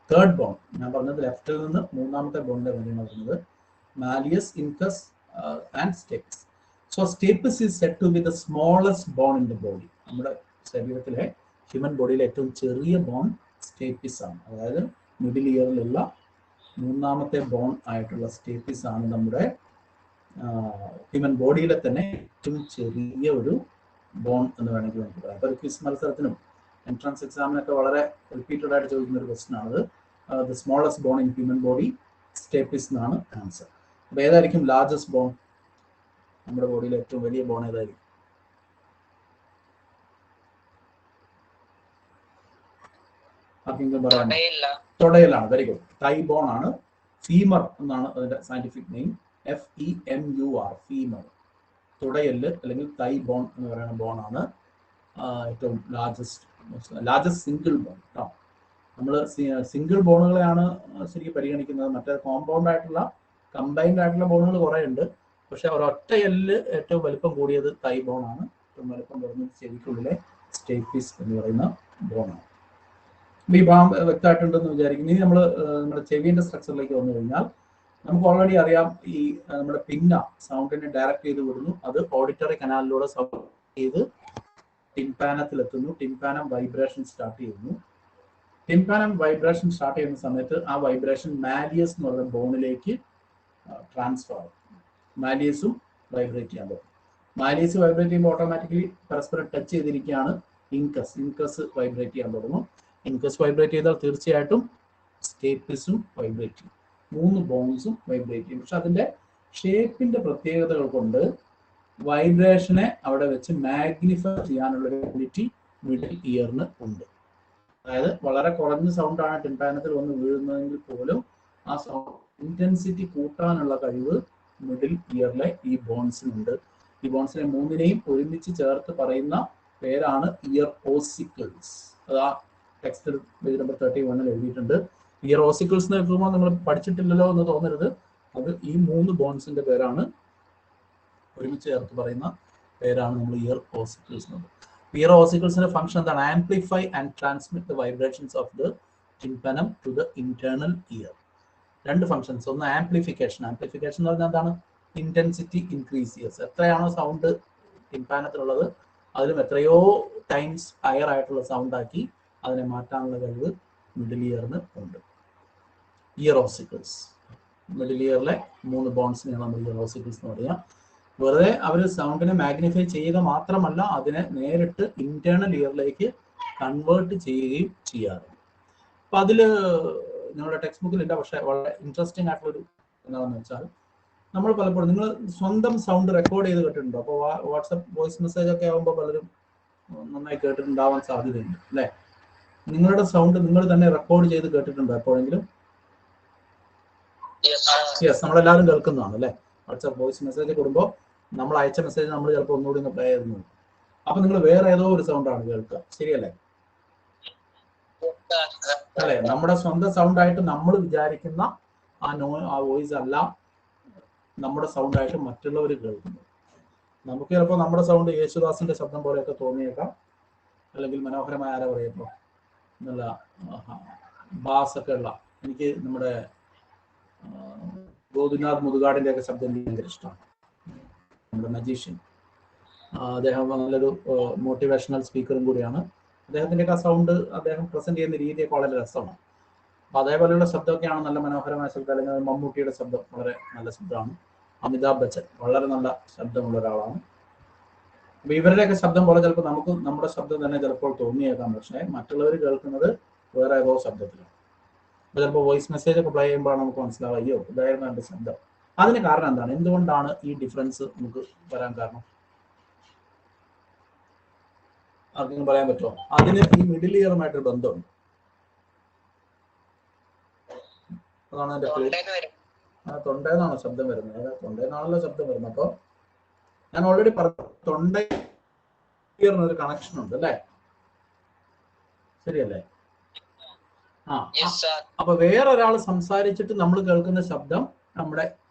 തേർഡ് ബോൺ ഞാൻ പറഞ്ഞത് ലെഫ്റ്റിൽ നിന്ന് മൂന്നാമത്തെ ബോണിന്റെ കാര്യമാണ് പറഞ്ഞത്. Malleus, incus and stapes. So stapes is said to be the smallest bone in the body. നമ്മുടെ ശരീരത്തിലെ ഹ്യൂമൻ ബോഡിയിലെ ഏറ്റവും ചെറിയ ബോൺ സ്റ്റേപ്പിസ് ആണ്. അതായത് മിഡിൽ ഇയറിലുള്ള മൂന്നാമത്തെ ബോൺ ആയിട്ടുള്ള സ്റ്റേപ്പിസ് ആണ് നമ്മുടെ ഹ്യൂമൻ ബോഡിയിലെ തന്നെ ഏറ്റവും ചെറിയ ഒരു ബോൺ എന്ന് വേണമെങ്കിൽ നമുക്ക് പറയാം. അപ്പോൾ ക്വിസ് മത്സരത്തിനും എൻട്രൻസ് എക്സാമിനൊക്കെ വളരെ റിപ്പീറ്റഡ് ആയിട്ട് ചോദിക്കുന്ന ഒരു ക്വസ്റ്റൻ ആണ്. The smallest bone in human body stapes എന്നാണ് ആൻസർ. അപ്പോൾ ഏതായിരിക്കും ലാർജസ്റ്റ് ബോൺ? നമ്മുടെ ബോഡിയിലെ ഏറ്റവും വലിയ ബോൺ ഏതായിരിക്കും? ആർക്കെങ്കിലും പറയാൻ? തൊടയിലാണ്. Very good. തൈ ബോൺ ആണ്. ഫീമർ എന്നാണ് അതിന്റെ സയന്റിഫിക് നെയിം. FEMUR, femur. തുടയല് അല്ലെങ്കിൽ തൈ ബോൺ എന്ന് പറയുന്ന ബോൺ ആണ് ഏറ്റവും ലാർജസ്റ്റ് സിംഗിൾ ബോൺ കേട്ടോ. നമ്മൾ സിംഗിൾ ബോണുകളെയാണ് ശരിക്കും പരിഗണിക്കുന്നത്. മറ്റേ കോമ്പൗണ്ട് ആയിട്ടുള്ള കമ്പൈൻഡ് ആയിട്ടുള്ള ബോണുകൾ കുറേ ഉണ്ട്. പക്ഷെ ഒരൊറ്റ എല്ല് ഏറ്റവും വലുപ്പം കൂടിയത് തൈ ബോൺ ആണ്. ഏറ്റവും വലുപ്പം കുറഞ്ഞത് ചെവിക്കുള്ളിലെ സ്റ്റേപ്പിസ് എന്ന് പറയുന്ന ബോണാണ്. ഈ ഭാഗം വ്യക്തമായിട്ടുണ്ടെന്ന് വിചാരിക്കുന്നു. ഇനി നമ്മൾ നമ്മുടെ ചെവിന്റെ സ്ട്രക്ചറിലേക്ക് വന്നു കഴിഞ്ഞാൽ നമുക്ക് ഓൾറെഡി അറിയാം, ഈ നമ്മുടെ പിന്ന സൗണ്ടിനെ ഡയറക്റ്റ് ചെയ്ത് വിടുന്നു. അത് ഓഡിറ്ററി കനാലിലൂടെ സൗണ്ട് ചെയ്ത് ടിംപാനത്തിലെത്തുന്നു. ടിംപാനം വൈബ്രേഷൻ സ്റ്റാർട്ട് ചെയ്യുന്നു. ടിംപാനം വൈബ്രേഷൻ സ്റ്റാർട്ട് ചെയ്യുന്ന സമയത്ത് ആ വൈബ്രേഷൻ മാലിയസ് എന്ന് പറയുന്ന ബോണിലേക്ക് ട്രാൻസ്ഫർ ആവും. മാലിയസും വൈബ്രേറ്റ് ചെയ്യാൻ പറ്റും. മാലിയസ് വൈബ്രേറ്റ് ചെയ്യുമ്പോൾ ഓട്ടോമാറ്റിക്കലി പരസ്പരം ടച്ച് ചെയ്തിരിക്കുകയാണ് ഇൻകസ് വൈബ്രേറ്റ് ചെയ്യാൻ തുടങ്ങും. ഇൻകസ് വൈബ്രേറ്റ് ചെയ്താൽ തീർച്ചയായിട്ടും സ്റ്റേപ്പിസും വൈബ്രേറ്റ് ചെയ്യും. 3 ബോൺസും വൈബ്രേറ്റ് ചെയ്യും. പക്ഷെ അതിന്റെ ഷേപ്പിന്റെ പ്രത്യേകതകൾ കൊണ്ട് വൈബ്രേഷനെ അവിടെ വെച്ച് മാഗ്നിഫൈ ചെയ്യാനുള്ള എബിലിറ്റി മിഡിൽ ഇയറിന് ഉണ്ട്. അതായത് വളരെ കുറഞ്ഞ സൗണ്ടാണ് ടിംപാനത്തിൽ വന്ന് വീഴുന്നതെങ്കിൽ പോലും ആ സൗണ്ട് ഇന്റൻസിറ്റി കൂട്ടാനുള്ള കഴിവ് മിഡിൽ ഇയറിലെ ഈ ബോൺസിനുണ്ട്. ഈ ബോൺസിനെ 3നെയും ഒരുമിച്ച് ചേർത്ത് പറയുന്ന പേരാണ് ഇയർ ഓസിക്കിൾസ്. അത് ആ ടെക്സ്റ്റ് പേജ് നമ്പർ 31 എഴുതിയിട്ടുണ്ട്. ഇയർ ഓസിക്കിൾസ് എന്ന് കേൾക്കുമ്പോൾ നമ്മൾ പഠിച്ചിട്ടില്ലല്ലോ എന്ന് തോന്നരുത്. അത് ഈ 3 ബോൺസിന്റെ പേരാണ്, ഒരുമിച്ച് ചേർത്ത് പറയുന്ന പേരാണ് നമ്മൾ ഇയർ ഓസിക്കിൾസ് എന്നത്. ഇയർ ഓസിക്കിൾസിന്റെ ഫംഗ്ഷൻ എന്താണ്? Amplify and transmit the vibrations of the tympanum to the internal ear. 2 functions. ഒന്ന് ആംപ്ലിഫിക്കേഷൻ. ആംപ്ലിഫിക്കേഷൻ എന്ന് പറഞ്ഞാൽ എന്താണ്? ഇന്റൻസിറ്റി ഇൻക്രീസ് ചെയ്യുക. എത്രയാണോ സൗണ്ട് ടിംപാനത്തിലുള്ളത് അതിലും എത്രയോ ടൈംസ് ഹയർ ആയിട്ടുള്ള സൗണ്ട് ആക്കി അതിനെ മാറ്റാനുള്ള കഴിവ് മിഡിൽ ഇയറിന് ഉണ്ട്. Year ossicles. മിഡിൽ ഇയറിലെ 3 ബോൺസിനെയാണ് നമ്മൾ ഇയർ ഓസിക്കിൾസ് എന്ന് പറയാം. വെറുതെ അവർ സൗണ്ടിനെ മാഗ്നിഫൈ ചെയ്യുക മാത്രമല്ല, അതിനെ നേരിട്ട് ഇന്റേണൽ ഇയറിലേക്ക് കൺവേർട്ട് ചെയ്യുകയും ചെയ്യാറുണ്ട്. അപ്പൊ അതില് നിങ്ങളുടെ ടെക്സ്റ്റ് ബുക്കിൽ ഇല്ല, പക്ഷെ വളരെ ഇൻട്രസ്റ്റിംഗ് ആയിട്ടുള്ളൊരു എന്താണെന്ന് വെച്ചാൽ, നമ്മൾ പലപ്പോഴും നിങ്ങൾ സ്വന്തം സൗണ്ട് റെക്കോർഡ് ചെയ്ത് കേട്ടിട്ടുണ്ടോ? അപ്പോൾ വാട്സപ്പ് വോയിസ് മെസ്സേജ് ഒക്കെ ആകുമ്പോൾ പലരും നന്നായി കേട്ടിട്ടുണ്ടാവാൻ സാധ്യതയുണ്ട് അല്ലേ? നിങ്ങളുടെ സൗണ്ട് നിങ്ങൾ തന്നെ റെക്കോർഡ് ചെയ്ത് കേട്ടിട്ടുണ്ടോ എപ്പോഴെങ്കിലും? യെസ്, നമ്മളെല്ലാവരും കേൾക്കുന്നതാണ് അല്ലേ? വാട്സപ്പ് വോയിസ് മെസ്സേജ് കൊടുക്കുമ്പോൾ നമ്മൾ അയച്ച മെസ്സേജ് നമ്മൾ ചിലപ്പോൾ ഒന്നുകൂടി ഒന്ന് പ്ലേ ചെയ്യുന്നു. അപ്പൊ നിങ്ങൾ വേറെ ഏതോ ഒരു സൗണ്ടാണ് കേൾക്കുക, ശരിയല്ലേ? അല്ലെ? നമ്മുടെ സ്വന്തം സൗണ്ട് ആയിട്ട് നമ്മൾ വിചാരിക്കുന്ന ആ വോയിസ് അല്ല നമ്മുടെ സൗണ്ട് ആയിട്ട് മറ്റുള്ളവർ കേൾക്കുന്നത്. നമുക്ക് ചിലപ്പോൾ നമ്മുടെ സൗണ്ട് യേശുദാസിന്റെ ശബ്ദം പോലെയൊക്കെ തോന്നിയേക്കാം, അല്ലെങ്കിൽ മനോഹരമായ ആരാ പറയുമ്പോൾ നല്ല ബാസ് ഒക്കെ ഉള്ള, എനിക്ക് നമ്മുടെ ഗോപിനാഥ് മുതുകാടിന്റെ ഒക്കെ ശബ്ദം എനിക്ക് ഭയങ്കര ഇഷ്ടമാണ്. നമ്മുടെ മജീഷ്യൻ, അദ്ദേഹം നല്ലൊരു മോട്ടിവേഷണൽ സ്പീക്കറും കൂടിയാണ്. അദ്ദേഹത്തിൻ്റെയൊക്കെ സൗണ്ട്, അദ്ദേഹം പ്രസന്റ് ചെയ്യുന്ന രീതിയൊക്കെ വളരെ രസമാണ്. അപ്പൊ അതേപോലെയുള്ള ശബ്ദമൊക്കെയാണ് നല്ല മനോഹരമായ ശബ്ദം. അല്ലെങ്കിൽ മമ്മൂട്ടിയുടെ ശബ്ദം വളരെ നല്ല ശബ്ദമാണ്. അമിതാഭ് ബച്ചൻ വളരെ നല്ല ശബ്ദമുള്ള ഒരാളാണ്. അപ്പൊ ഇവരുടെയൊക്കെ ശബ്ദം പോലെ ചിലപ്പോൾ നമുക്ക് നമ്മുടെ ശബ്ദം തന്നെ ചിലപ്പോൾ തോന്നിയേക്കാം, പക്ഷേ മറ്റുള്ളവർ കേൾക്കുന്നത് വേറെ ഏതോ ശബ്ദത്തിലാണ്. അപ്പൊ ചിലപ്പോൾ വോയിസ് മെസ്സേജ് ഒക്കെ പ്ലേ ചെയ്യുമ്പോഴാണ് നമുക്ക് മനസ്സിലാവുക, അയ്യോ ഇതായിരുന്നു എൻ്റെ ശബ്ദം. അതിന് കാരണം എന്താണ്? എന്തുകൊണ്ടാണ് ഈ ഡിഫറൻസ് നമുക്ക് വരാൻ കാരണം? ആർക്കെങ്കിലും പറയാൻ പറ്റുമോ? അതിന് ഈ മിഡിൽ ഇയറുമായിട്ടൊരു ബന്ധമുണ്ട്. അതാണ് എൻ്റെ പേര്. തൊണ്ടേന്നാണോ ശബ്ദം വരുന്നത്? തൊണ്ടേന്നാണല്ലോ ശബ്ദം വരുന്നത്. അപ്പൊ ഞാൻ ഓൾറെഡി പറഞ്ഞു, തൊണ്ട ഒരു കണക്ഷൻ ഉണ്ട് അല്ലേ? ശരിയല്ലേ? അപ്പൊ വേറൊരാൾ സംസാരിച്ചിട്ട് നമ്മൾ കേൾക്കുന്ന ശബ്ദം നമ്മുടെ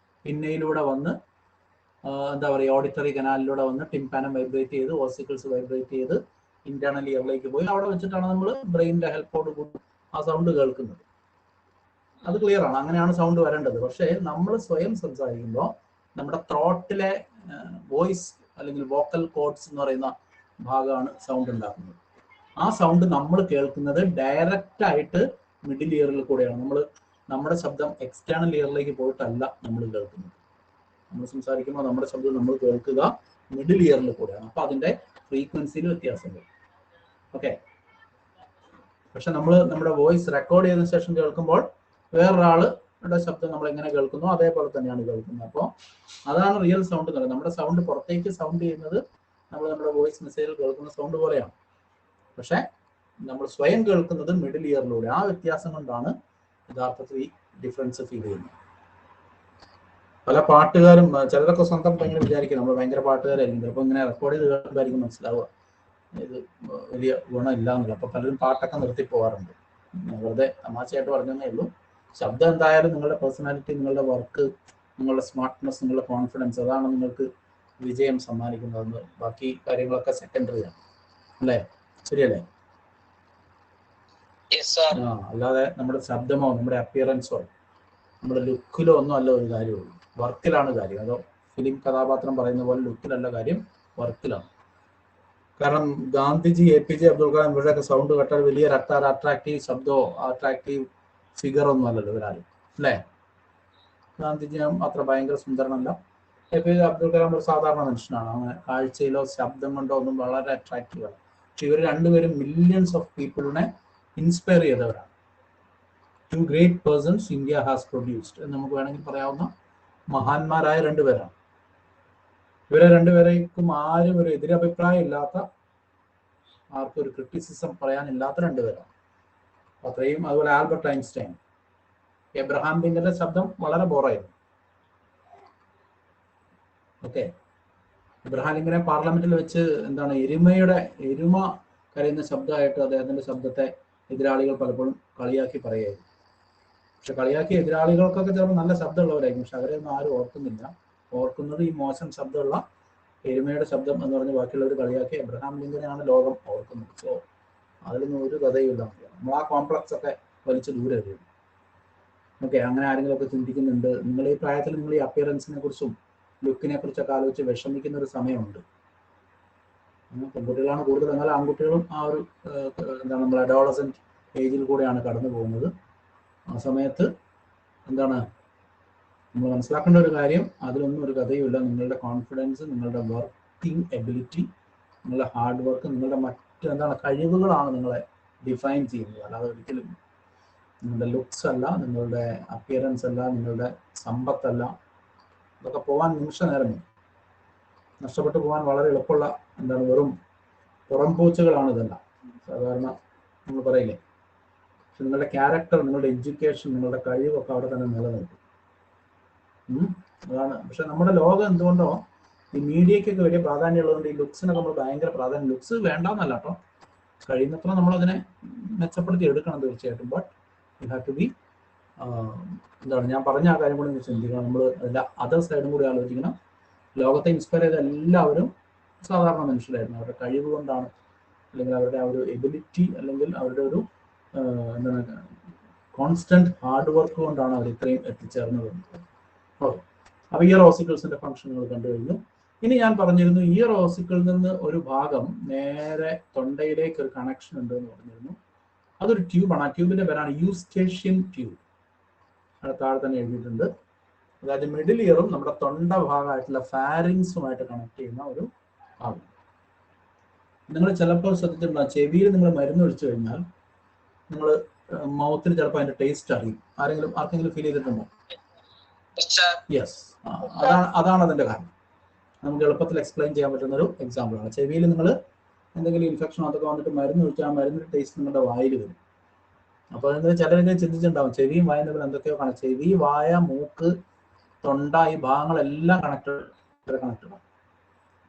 പിന്നയിലൂടെ വന്ന് എന്താ പറയുക, ഓഡിറ്ററി കനാലിലൂടെ വന്ന് ടിംപാനം വൈബ്രേറ്റ് ചെയ്ത് ഓസിക്കിൾസ് വൈബ്രേറ്റ് ചെയ്ത് ഇന്റേണൽ ഇയറിലേക്ക് പോയി അവിടെ വെച്ചിട്ടാണ് നമ്മൾ ബ്രെയിനിന്റെ ഹെൽപ്പോട് കൂടി ആ സൗണ്ട് കേൾക്കുന്നത്. അത് ക്ലിയർ ആണ്, അങ്ങനെയാണ് സൗണ്ട് വരേണ്ടത്. പക്ഷേ നമ്മൾ സ്വയം സംസാരിക്കുമ്പോൾ നമ്മുടെ ത്രോട്ടിലെ വോയിസ് അല്ലെങ്കിൽ വോക്കൽ കോഡ്സ് എന്ന് പറയുന്ന ഭാഗമാണ് സൗണ്ട് ഉണ്ടാക്കുന്നത്. ആ സൗണ്ട് നമ്മൾ കേൾക്കുന്നത് ഡയറക്റ്റ് ആയിട്ട് മിഡിൽ ഇയറിൽ കൂടെയാണ്. നമ്മുടെ ശബ്ദം എക്സ്റ്റേണൽ ഇയറിലേക്ക് പോയിട്ടല്ല നമ്മൾ കേൾക്കുന്നത്. നമ്മൾ സംസാരിക്കുമ്പോൾ നമ്മുടെ ശബ്ദം നമ്മൾ കേൾക്കുക മിഡിൽ ഇയറിൽ കൂടെയാണ്. അപ്പൊ അതിന്റെ ഫ്രീക്വൻസിയിൽ വ്യത്യാസം വരും. ഓക്കെ. പക്ഷെ നമ്മൾ നമ്മുടെ വോയിസ് റെക്കോർഡ് ചെയ്തതിനു ശേഷം കേൾക്കുമ്പോൾ വേറൊരാളുടെ ശബ്ദം നമ്മൾ എങ്ങനെ കേൾക്കുന്നു അതേപോലെ തന്നെയാണ് കേൾക്കുന്നത്. അപ്പോൾ അതാണ് റിയൽ സൗണ്ട് എന്ന് പറയുന്നത്. നമ്മുടെ സൗണ്ട് പുറത്തേക്ക് സൗണ്ട് ചെയ്യുന്നത് നമ്മൾ നമ്മുടെ വോയിസ് മെസ്സേജിൽ കേൾക്കുന്ന സൗണ്ട് പോലെയാണ്. പക്ഷെ നമ്മൾ സ്വയം കേൾക്കുന്നത് മിഡിൽ ഇയറിലൂടെ. ആ വ്യത്യാസം കൊണ്ടാണ് യഥാർത്ഥത്തിൽ ഈ ഡിഫറൻസ് ഫീൽ ചെയ്യുന്നത്. പല പാട്ടുകാരും ചിലരൊക്കെ സ്വന്തം ഭയങ്കര വിചാരിക്കും നമ്മൾ ഭയങ്കര പാട്ടുകാരായിരിക്കും. ചിലപ്പോൾ ഇങ്ങനെ റെക്കോർഡ് ചെയ്ത് കേൾക്കുമ്പോഴായിരിക്കും മനസ്സിലാവുക ഇത് വലിയ ഗുണമില്ല എന്നുള്ളത്. അപ്പൊ പലരും പാട്ടൊക്കെ നിർത്തി പോകാറുണ്ട്. വെറുതെ തമാശയായിട്ട് പറഞ്ഞതേ ഉള്ളൂ. ശബ്ദം എന്തായാലും നിങ്ങളുടെ പേഴ്സണാലിറ്റി, നിങ്ങളുടെ വർക്ക്, നിങ്ങളുടെ സ്മാർട്ട്നെസ്, നിങ്ങളുടെ കോൺഫിഡൻസ്, അതാണ് നിങ്ങൾക്ക് വിജയം സമ്മാനിക്കുന്നതെന്ന്. ബാക്കി കാര്യങ്ങളൊക്കെ സെക്കൻഡറി ആണ് അല്ലേ? ശരിയല്ലേ? അല്ലാതെ നമ്മുടെ ശബ്ദമോ നമ്മുടെ അപ്പിയറൻസോ നമ്മുടെ ലുക്കിലോ ഒന്നും അല്ല ഒരു കാര്യമുള്ളൂ. വർക്കിലാണ് കാര്യം. അതോ ഫിലിം കഥാപാത്രം പറയുന്ന പോലെ ലുക്കിലല്ല കാര്യം, വർക്കിലാണ്. കാരണം ഗാന്ധിജി, APJ അബ്ദുൽ കലാം ഇവരുടെയൊക്കെ സൗണ്ട് കേട്ടാൽ വലിയ അട്രാക്റ്റീവ് ശബ്ദമോ അട്രാക്റ്റീവ് ഫിഗർ ഒന്നും അല്ലല്ലോ ഇവരാരും, അല്ലേ? ഗാന്ധിജി അത്ര ഭയങ്കര സുന്ദരനല്ല. APJ അബ്ദുൽ കലാം ഒരു സാധാരണ മനുഷ്യനാണ്. അങ്ങനെ കാഴ്ചയിലോ ശബ്ദം കൊണ്ടോ ഒന്നും വളരെ അട്രാക്റ്റീവ് ആണ്. പക്ഷെ ഇവർ രണ്ടുപേരും മില്യൺസ് ഓഫ് പീപ്പിളിനെ ഇൻസ്പയർ ചെയ്തവരാണ്. 2 great persons India has produced എന്ന് നമുക്ക് വേണമെങ്കിൽ പറയാവുന്ന മഹാന്മാരായ രണ്ടുപേരാണ്. ഇവരെ രണ്ടുപേരേക്കും ആരും ഒരു എതിരഭിപ്രായം ഇല്ലാത്ത, ആർക്കും ഒരു ക്രിറ്റിസിസം പറയാനില്ലാത്ത രണ്ടുപേരാണ്. അത്രയും. അതുപോലെ ആൽബർട്ട് ഐൻസ്റ്റൈൻ. എബ്രഹാം ലിങ്കന്റെ ശബ്ദം വളരെ ബോറായിരുന്നു. ഓക്കെ, എബ്രഹാം ലിങ്കനെ പാർലമെന്റിൽ വെച്ച് എരുമ കരയുന്ന ശബ്ദമായിട്ട് അദ്ദേഹത്തിന്റെ ശബ്ദത്തെ എതിരാളികൾ പലപ്പോഴും കളിയാക്കി പറയുകയായിരുന്നു. പക്ഷെ കളിയാക്കിയ എതിരാളികൾക്കൊക്കെ ചിലപ്പോൾ നല്ല ശബ്ദമുള്ളവരായിരിക്കും, പക്ഷെ അവരെയൊന്നും ആരും ഓർക്കുന്നില്ല. ഓർക്കുന്നത് ഈ മോശം ശബ്ദമുള്ള എരുമയുടെ ശബ്ദം എന്ന് പറഞ്ഞ് ബാക്കിയുള്ളവർ കളിയാക്കി എബ്രഹാം ലിങ്കനെയാണ് ലോകം ഓർക്കുന്നത്. സോ അതിലൊന്നും ഒരു കഥയുമില്ല. നമ്മൾ ആ കോംപ്ലക്സ് ഒക്കെ വലിച്ചു ദൂരെ എറിയും. ഓക്കെ, അങ്ങനെ ആരെങ്കിലും ഒക്കെ ചിന്തിക്കുന്നുണ്ട്, നിങ്ങൾ ഈ പ്രായത്തിൽ നിങ്ങൾ ഈ അപ്പിയറൻസിനെ കുറിച്ചും ലുക്കിനെ കുറിച്ചൊക്കെ ആലോചിച്ച് വിഷമിക്കുന്ന ഒരു സമയമുണ്ട്. പെൺകുട്ടികളാണ് കൂടുതൽ, എന്നാൽ ആൺകുട്ടികളും ആ ഒരു നമ്മൾ അഡോളസെന്റ് ഏജിൽ കൂടെയാണ് കടന്നു പോകുന്നത്. ആ സമയത്ത് നമ്മൾ മനസ്സിലാക്കേണ്ട ഒരു കാര്യം, അതിലൊന്നും ഒരു കഥയുമില്ല. നിങ്ങളുടെ കോൺഫിഡൻസ്, നിങ്ങളുടെ വർക്കിംഗ് എബിലിറ്റി, നിങ്ങളുടെ ഹാർഡ് വർക്ക്, നിങ്ങളുടെ കഴിവുകളാണ് നിങ്ങളെ ഡിഫൈൻ ചെയ്യുന്നത്. അല്ലാതെ ഒരിക്കലും നിങ്ങളുടെ ലുക്സ് അല്ല, നിങ്ങളുടെ അപ്പിയറൻസ് അല്ല, നിങ്ങളുടെ സമ്പത്തല്ല. ഇതൊക്കെ പോകാൻ നിമിഷ നേരം നഷ്ടപ്പെട്ടു പോകാൻ വളരെ എളുപ്പമുള്ള വെറും പുറംപൂച്ചകളാണ് ഇതെല്ലാം. സാധാരണ നമ്മൾ പറയില്ലേ. പക്ഷെ നിങ്ങളുടെ ക്യാരക്ടർ, നിങ്ങളുടെ എഡ്യൂക്കേഷൻ, നിങ്ങളുടെ കഴിവൊക്കെ അവിടെ തന്നെ നിലനിൽക്കും. അതാണ്. പക്ഷെ നമ്മുടെ ലോകം എന്തുകൊണ്ടോ ഈ മീഡിയക്കൊക്കെ വലിയ പ്രാധാന്യം ഉള്ളതുകൊണ്ട് ഈ ലുക്സിനൊക്കെ നമ്മൾ ഭയങ്കര പ്രാധാന്യം. ലുക്സ് വേണ്ടാന്നല്ല കേട്ടോ, കഴിയുന്നത്ര നമ്മളതിനെ മെച്ചപ്പെടുത്തി എടുക്കണം തീർച്ചയായിട്ടും. But you have to be ഞാൻ പറഞ്ഞ ആ കാര്യം കൂടി ചിന്തിക്കണം. നമ്മൾ അതർ സൈഡും കൂടി ആലോചിക്കണം. ലോകത്തെ ഇൻസ്പയർ ചെയ്ത എല്ലാവരും സാധാരണ മനുഷ്യരായിരുന്നു. അവരുടെ കഴിവ് കൊണ്ടാണ്, അല്ലെങ്കിൽ അവരുടെ ആ ഒരു എബിലിറ്റി, അല്ലെങ്കിൽ അവരുടെ ഒരു കോൺസ്റ്റന്റ് ഹാർഡ് വർക്ക് കൊണ്ടാണ് അവർ ഇത്രയും എത്തിച്ചേർന്നത്. ഓക്കെ, അപ്പൊ ഇയർ ഓസിക്കിൾസിന്റെ ഫംഗ്ഷനുകൾ കണ്ടു കഴിഞ്ഞു. ഇനി ഞാൻ പറഞ്ഞിരുന്നു, ഇയർ ഓസിക്കിളിൽ നിന്ന് ഒരു ഭാഗം നേരെ തൊണ്ടയിലേക്ക് ഒരു കണക്ഷൻ ഉണ്ട് എന്ന് പറഞ്ഞിരുന്നു. അതൊരു ട്യൂബാണ്. ആ ട്യൂബിന്റെ പേരാണ് യൂസ്റ്റേഷ്യൻ ട്യൂബ്. താഴെ തന്നെ എഴുതിയിട്ടുണ്ട്. അതായത് മിഡിൽ ഇയറും നമ്മുടെ തൊണ്ട ഭാഗമായിട്ടുള്ള ഫാരിങ്സുമായിട്ട് കണക്ട് ചെയ്യുന്ന ഒരു ഭാഗം. നിങ്ങൾ ചിലപ്പോൾ ശ്രദ്ധിച്ചിട്ടുണ്ടോ, ചെവിയിൽ നിങ്ങൾ മരുന്ന് ഒഴിച്ചു കഴിഞ്ഞാൽ നിങ്ങൾ മൗത്തിൽ ചിലപ്പോൾ അതിന്റെ ടേസ്റ്റ് അറിയും. ആർക്കെങ്കിലും ഫീൽ ചെയ്തിട്ടുണ്ടോ? യെസ്, അതാണ് അതിന്റെ കാരണം. നമുക്ക് എളുപ്പത്തിൽ എക്സ്പ്ലെയിൻ ചെയ്യാൻ പറ്റുന്ന ഒരു എക്സാമ്പിൾ ആണ്. ചെവിയിൽ നിങ്ങൾ എന്തെങ്കിലും ഇൻഫെക്ഷൻ അതൊക്കെ വന്നിട്ട് മരുന്ന് ഒഴിച്ചാൽ ആ മരുന്നിന്റെ ടേസ്റ്റ് നിങ്ങളുടെ വായിൽ വരും. അപ്പോൾ ചിലരെങ്കിലും ചിന്തിച്ചിട്ടുണ്ടാവും, ചെവിയും വായും തമ്മിൽ എന്തൊക്കെയോ കാണാം. ചെവി, വായ, മൂക്ക്, തൊണ്ട, ഈ ഭാഗങ്ങളെല്ലാം കണക്റ്റഡ് ആണ്.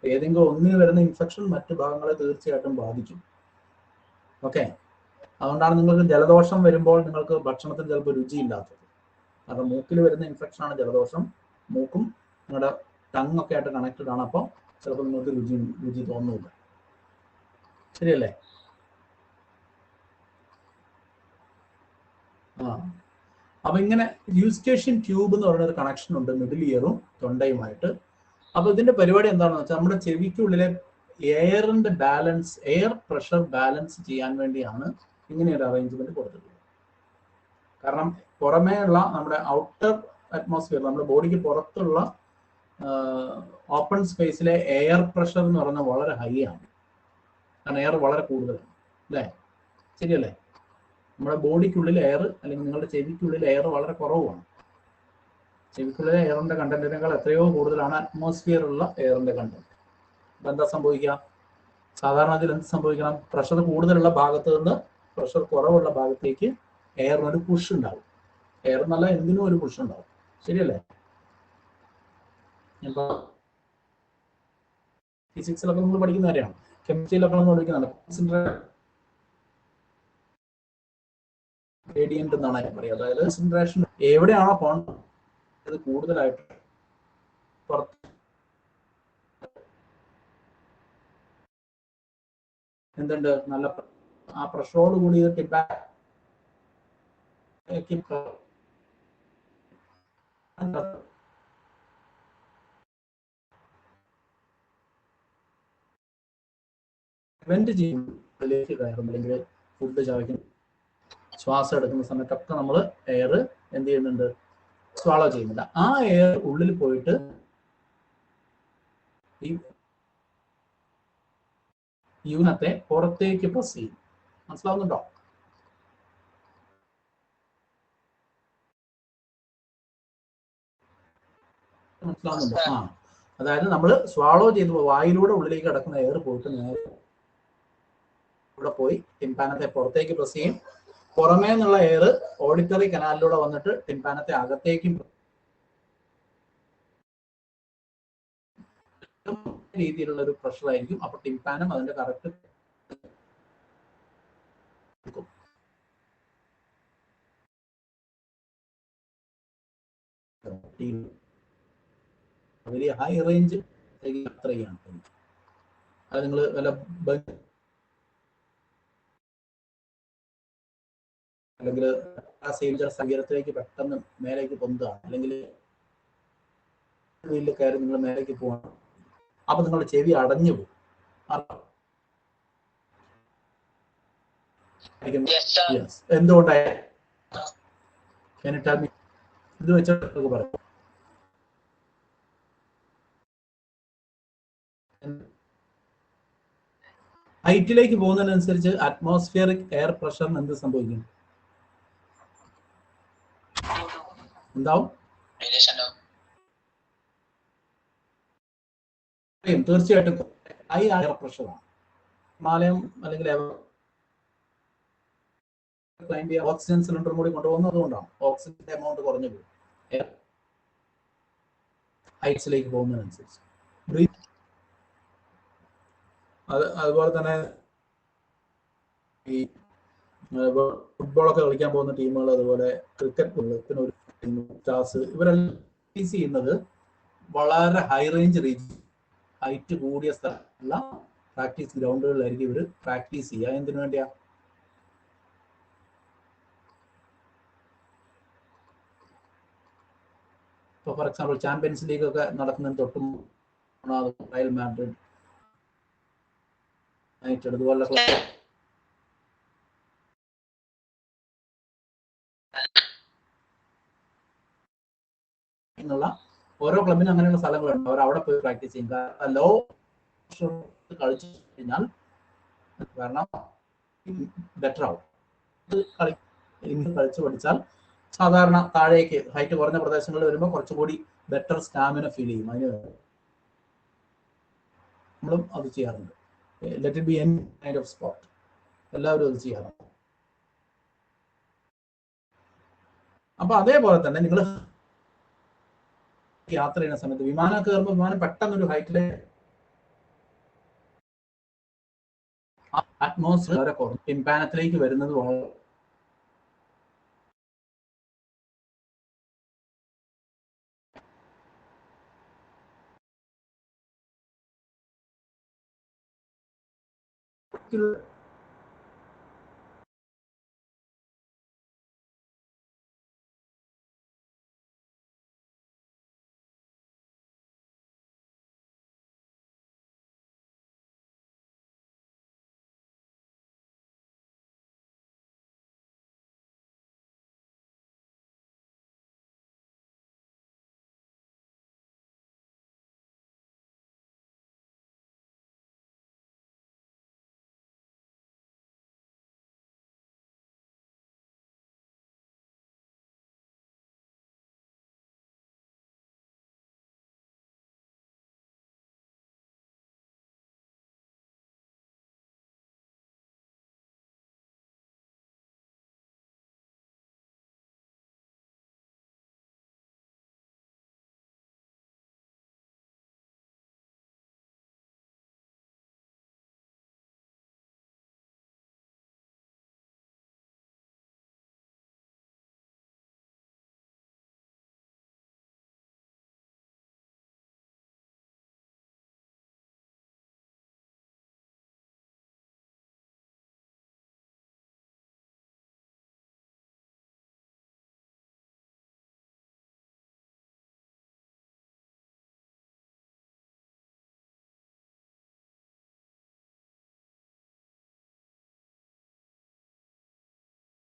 ഏതെങ്കിലും ഒന്നിന് വരുന്ന ഇൻഫെക്ഷൻ മറ്റു ഭാഗങ്ങളെ തീർച്ചയായിട്ടും ബാധിക്കും. ഓക്കെ, അതുകൊണ്ടാണ് നിങ്ങൾക്ക് ജലദോഷം വരുമ്പോൾ നിങ്ങൾക്ക് ഭക്ഷണത്തിന് ചിലപ്പോൾ രുചിയില്ലാത്തത്. കാരണം മൂക്കിൽ വരുന്ന ഇൻഫെക്ഷൻ ആണ് ജലദോഷം. മൂക്കും നിങ്ങളുടെ ടങ്ങൊക്കെ ആയിട്ട് കണക്റ്റഡ് ആണ്. അപ്പോൾ ചിലപ്പോൾ നിങ്ങൾക്ക് രുചി തോന്നുന്നില്ല. ശരിയല്ലേ? അപ്പൊ ഇങ്ങനെ യൂസ്റ്റേഷ്യൻ ട്യൂബ് എന്ന് പറയുന്ന ഒരു കണക്ഷൻ ഉണ്ട് മിഡിൽ ഇയറും തൊണ്ടയുമായിട്ട്. അപ്പൊ ഇതിന്റെ പരിപാടി എന്താണെന്ന് വെച്ചാൽ നമ്മുടെ ചെവിക്കുള്ളിലെ എയറിന്റെ ബാലൻസ്, എയർ പ്രഷർ ബാലൻസ് ചെയ്യാൻ വേണ്ടിയാണ് ഇങ്ങനെ ഒരു അറേഞ്ച്മെന്റ് കൊടുത്തിട്ടുള്ളത്. കാരണം പുറമേ ഉള്ള നമ്മുടെ ഔട്ടർ അറ്റ്മോസ്ഫിയർ, നമ്മുടെ ബോഡിക്ക് പുറത്തുള്ള ഓപ്പൺ സ്പേസിലെ എയർ പ്രഷർ എന്ന് പറയുന്നത് വളരെ ഹൈ ആണ്. കാരണം എയർ വളരെ കൂടുതലാണ്, അല്ലേ? ശരിയല്ലേ? നമ്മുടെ ബോഡിക്കുള്ളിൽ എയർ, അല്ലെങ്കിൽ നിങ്ങളുടെ ചെവിക്കുള്ളിൽ എയർ വളരെ കുറവാണ്. ചെവിക്കുള്ളിലെ എയറിന്റെ കണ്ടന്റിനേക്കാൾ എത്രയോ കൂടുതലാണ് അറ്റ്മോസ്ഫിയറിലുള്ള എയറിന്റെ കണ്ടന്റ്. അപ്പൊ എന്താ സംഭവിക്കുക? സാധാരണ ഇതിൽ എന്ത് സംഭവിക്കണം? പ്രഷർ കൂടുതലുള്ള ഭാഗത്ത് നിന്ന് പ്രഷർ കുറവുള്ള ഭാഗത്തേക്ക് എയറിനൊരു പുഷ് ഉണ്ടാവും. എയർ എന്നല്ല, എന്തിനും ഒരു പുഷ് ഉണ്ടാവും. ശരിയല്ലേ? ഫിസിക്സിലൊക്കെ നമ്മൾ പഠിക്കുന്ന കാര്യമാണ്, കെമിസ്ട്രിയിലൊക്കെ നമ്മൾ പഠിക്കുന്നതാണ്. ഗ്രേഡിയന്റ് എന്നാണ് ഞാൻ പറയുക. അതായത് കോൺസെൻട്രേഷൻ എവിടെയാണോ അത് കൂടുതലായിട്ട് പുറത്ത് എന്തുണ്ട്, നല്ല ആ പ്രഷറോട് കൂടി പ്രിവെന്റ് ചെയ്യുന്നതിലേക്ക് കയറും, അല്ലെങ്കിൽ ഫുഡ് ചവയ്ക്കും, ശ്വാസം എടുക്കുന്ന സമയത്തൊക്കെ നമ്മൾ എയർ എന്ത് ചെയ്യുന്നുണ്ട്, സ്വാളോ ചെയ്യുന്നില്ല. ആ എയർ ഉള്ളിൽ പോയിട്ട് ഈ യൂനത്തെ പുറത്തേക്ക് പ്രസ് ചെയ്യും. മനസ്സിലാവുന്നുണ്ടോ? മനസ്സിലാവുന്നുണ്ടോ? ആ, അതായത് നമ്മൾ സ്വാളോ ചെയ്ത് വായിലൂടെ ഉള്ളിലേക്ക് കിടക്കുന്ന എയർ പോയിട്ട് നേരെ ഇവിടെ പോയി ടിംപാനത്തെ പുറത്തേക്ക് പ്രസ് ചെയ്യും. പുറമേ നിന്നുള്ള എയർ ഓഡിറ്ററി കനാലിലൂടെ വന്നിട്ട് ടിംപാനത്തെ അകത്തേക്കും രീതിയിലുള്ള ഒരു പ്രഷർ ആയിരിക്കും. അപ്പൊ ടിംപാനം അതിന്റെ കറക്റ്റ് വലിയ ഹൈ റേഞ്ച് യാത്ര ചെയ്യാണ്. അത് നിങ്ങൾ വല്ല അല്ലെങ്കിൽ സങ്കീരത്തിലേക്ക് പെട്ടെന്ന് മേലേക്ക് പൊന്തുക, അല്ലെങ്കിൽ വീട്ടിൽ കയറി നിങ്ങൾ മേലേക്ക് പോകണം, അപ്പൊ നിങ്ങളുടെ ചെവി അടഞ്ഞു പോകും. എന്തുകൊണ്ടായി ഇത് വെച്ചിട്ട് പറയാം. ഹൈറ്റിലേക്ക് പോകുന്നതിനനുസരിച്ച് അറ്റ്മോസ്ഫിയറിക് എയർ പ്രഷറിന് എന്ത് സംഭവിക്കും? എന്താവും? തീർച്ചയായിട്ടും ഹൈ എയർ പ്രഷറാണ്. ഹിമാലയം അല്ലെങ്കിൽ ഓക്സിജൻ സിലിണ്ടറും കൂടി കൊണ്ടുപോകുന്നത് അതുകൊണ്ടാണ് ഓക്സിജന്റെ എമൗണ്ട് കുറഞ്ഞു പോകും ഹൈറ്റ്സിലേക്ക് പോകുന്നതിനനുസരിച്ച്. അതുപോലെ തന്നെ ഈ ഫുട്ബോളൊക്കെ കളിക്കാൻ പോകുന്ന ടീമുകൾ, അതുപോലെ ക്രിക്കറ്റ് ഒരു ടീം, സ്റ്റാർസ്, ഇവരെല്ലാം പ്രാക്ടീസ് ചെയ്യുന്നത് വളരെ ഹൈ റേഞ്ച് റീജിയൻ, ഹൈറ്റ് കൂടിയ സ്ഥലമുള്ള പ്രാക്ടീസ് ഗ്രൗണ്ടുകളിലായിരിക്കും ഇവർ പ്രാക്ടീസ് ചെയ്യുക. എന്തിനു വേണ്ടിയാ? ഇപ്പോൾ ഫോർ എക്സാമ്പിൾ ചാമ്പ്യൻസ് ലീഗ് ഒക്കെ നടക്കുന്നതിന് തൊട്ടും റയൽ മാഡ്രിഡ്, അതുപോലെ എന്നുള്ള ഓരോ ക്ലബിനും അങ്ങനെയുള്ള സ്ഥലങ്ങളുണ്ട്. അവർ അവിടെ പോയി പ്രാക്ടീസ് ചെയ്യും. കാരണം ലോ കളിച്ചു കഴിഞ്ഞാൽ കാരണം ബെറ്റർ ആവും. കളിച്ചു പഠിച്ചാൽ സാധാരണ താഴേക്ക് ഹൈറ്റ് കുറഞ്ഞ പ്രദേശങ്ങളിൽ വരുമ്പോൾ കുറച്ചുകൂടി ബെറ്റർ സ്റ്റാമിന ഫീൽ ചെയ്യും. അതിന് നമ്മളും അത് ചെയ്യാറുണ്ട്. Let it be any kind of sport, എല്ലാവരും അത് ചെയ്യാറുണ്ട്. അപ്പൊ അതേപോലെ തന്നെ നിങ്ങൾ യാത്ര ചെയ്യുന്ന സമയത്ത് വിമാനം കയറുമ്പോൾ വിമാനം പെട്ടെന്നൊരു ഹൈറ്റിലെ അറ്റ്മോസ്ഫിയർ കുറഞ്ഞു ടിംപാനത്തിലേക്ക് വരുന്നത്